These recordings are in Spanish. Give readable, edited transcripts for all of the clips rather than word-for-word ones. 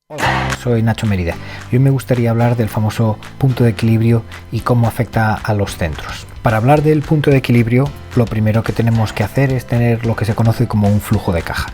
Hola, soy Nacho Mérida y hoy me gustaría hablar del famoso punto de equilibrio y cómo afecta a los centros. Para hablar del punto de equilibrio, lo primero que tenemos que hacer es tener lo que se conoce como un flujo de caja.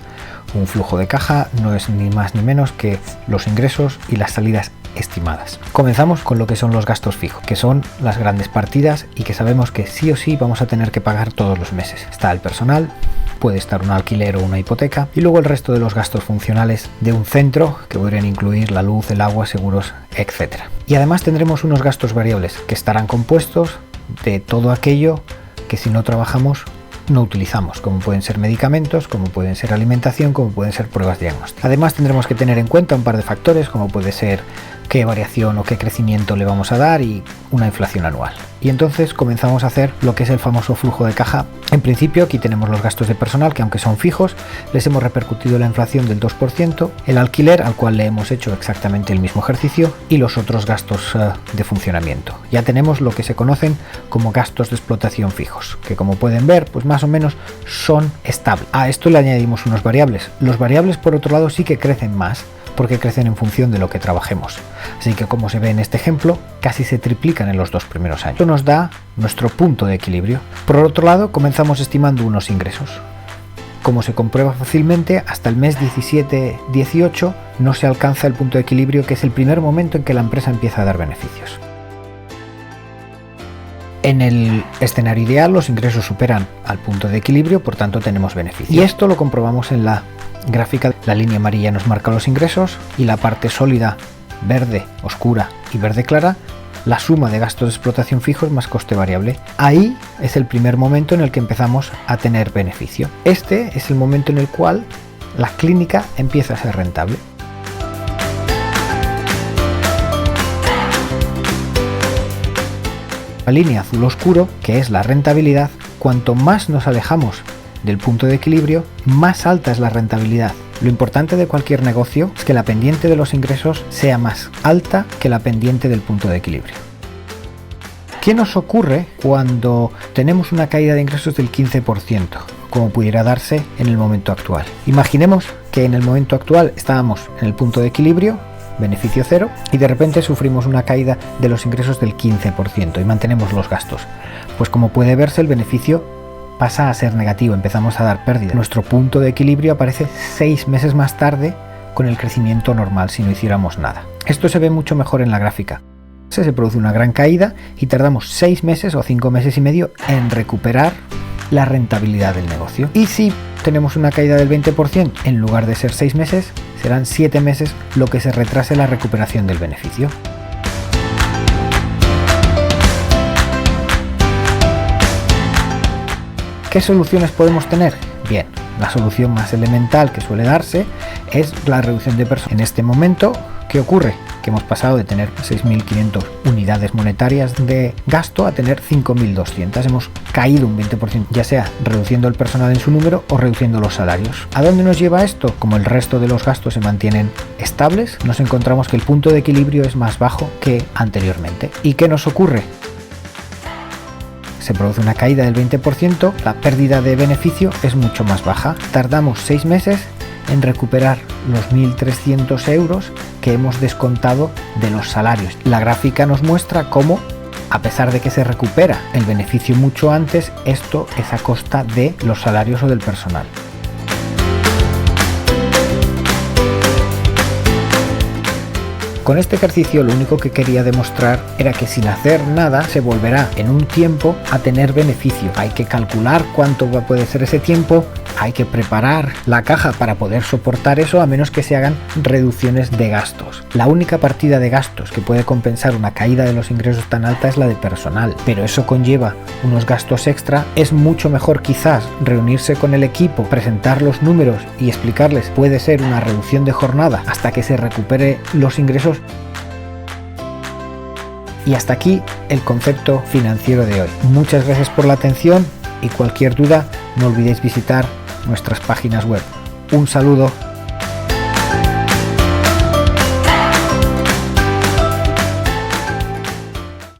Un flujo de caja no es ni más ni menos que los ingresos y las salidas estimadas. Comenzamos con lo que son los gastos fijos, que son las grandes partidas y que sabemos que sí o sí vamos a tener que pagar todos los meses. Está el personal, puede estar un alquiler o una hipoteca, y luego el resto de los gastos funcionales de un centro, que podrían incluir la luz, el agua, seguros, etc. Y además tendremos unos gastos variables que estarán compuestos de todo aquello que si no trabajamos no utilizamos, como pueden ser medicamentos, como pueden ser alimentación, como pueden ser pruebas diagnósticas. Además tendremos que tener en cuenta un par de factores, como puede ser qué variación o qué crecimiento le vamos a dar y una inflación anual. Y entonces comenzamos a hacer lo que es el famoso flujo de caja. En principio aquí tenemos los gastos de personal, que aunque son fijos, les hemos repercutido la inflación del 2%, el alquiler, al cual le hemos hecho exactamente el mismo ejercicio, y los otros gastos de funcionamiento. Ya tenemos lo que se conocen como gastos de explotación fijos, que como pueden ver, pues más o menos son estables. A esto le añadimos unos variables. Los variables, por otro lado, sí que crecen más, porque crecen en función de lo que trabajemos. Así que, como se ve en este ejemplo, casi se triplican en los 2 primeros años. Esto nos da nuestro punto de equilibrio. Por otro lado, comenzamos estimando unos ingresos. Como se comprueba fácilmente, hasta el mes 17-18 no se alcanza el punto de equilibrio, que es el primer momento en que la empresa empieza a dar beneficios. En el escenario ideal, los ingresos superan al punto de equilibrio, por tanto tenemos beneficios. Y esto lo comprobamos en la gráfica. La línea amarilla nos marca los ingresos y la parte sólida, verde oscura y verde clara, la suma de gastos de explotación fijos más coste variable. Ahí es el primer momento en el que empezamos a tener beneficio. Este es el momento en el cual la clínica empieza a ser rentable. La línea azul oscuro, que es la rentabilidad, cuanto más nos alejamos del punto de equilibrio, más alta es la rentabilidad. Lo importante de cualquier negocio es que la pendiente de los ingresos sea más alta que la pendiente del punto de equilibrio. ¿Qué nos ocurre cuando tenemos una caída de ingresos del 15%, como pudiera darse en el momento actual? Imaginemos que en el momento actual estábamos en el punto de equilibrio, beneficio cero, y de repente sufrimos una caída de los ingresos del 15% y mantenemos los gastos. Pues como puede verse, el beneficio pasa a ser negativo, empezamos a dar pérdida. Nuestro punto de equilibrio aparece 6 meses más tarde con el crecimiento normal, si no hiciéramos nada. Esto se ve mucho mejor en la gráfica. Se produce una gran caída y tardamos 6 meses o 5 meses y medio en recuperar la rentabilidad del negocio. Y si tenemos una caída del 20%, en lugar de ser 6 meses, serán 7 meses lo que se retrase la recuperación del beneficio. ¿Qué soluciones podemos tener? Bien, la solución más elemental que suele darse es la reducción de personal. En este momento, ¿qué ocurre? Que hemos pasado de tener 6.500 unidades monetarias de gasto a tener 5.200. Hemos caído un 20%, ya sea reduciendo el personal en su número o reduciendo los salarios. ¿A dónde nos lleva esto? Como el resto de los gastos se mantienen estables, nos encontramos que el punto de equilibrio es más bajo que anteriormente. ¿Y qué nos ocurre? Se produce una caída del 20%, la pérdida de beneficio es mucho más baja. Tardamos 6 meses en recuperar los 1.300 euros que hemos descontado de los salarios. La gráfica nos muestra cómo, a pesar de que se recupera el beneficio mucho antes, esto es a costa de los salarios o del personal. Con este ejercicio lo único que quería demostrar era que sin hacer nada se volverá en un tiempo a tener beneficio. Hay que calcular cuánto puede ser ese tiempo, hay que preparar la caja para poder soportar eso, a menos que se hagan reducciones de gastos. La única partida de gastos que puede compensar una caída de los ingresos tan alta es la de personal, pero eso conlleva unos gastos extra. Es mucho mejor quizás reunirse con el equipo, presentar los números y explicarles, puede ser una reducción de jornada hasta que se recupere los ingresos. Y hasta aquí el concepto financiero de hoy. Muchas gracias por la atención y cualquier duda no olvidéis visitar nuestras páginas web. Un saludo.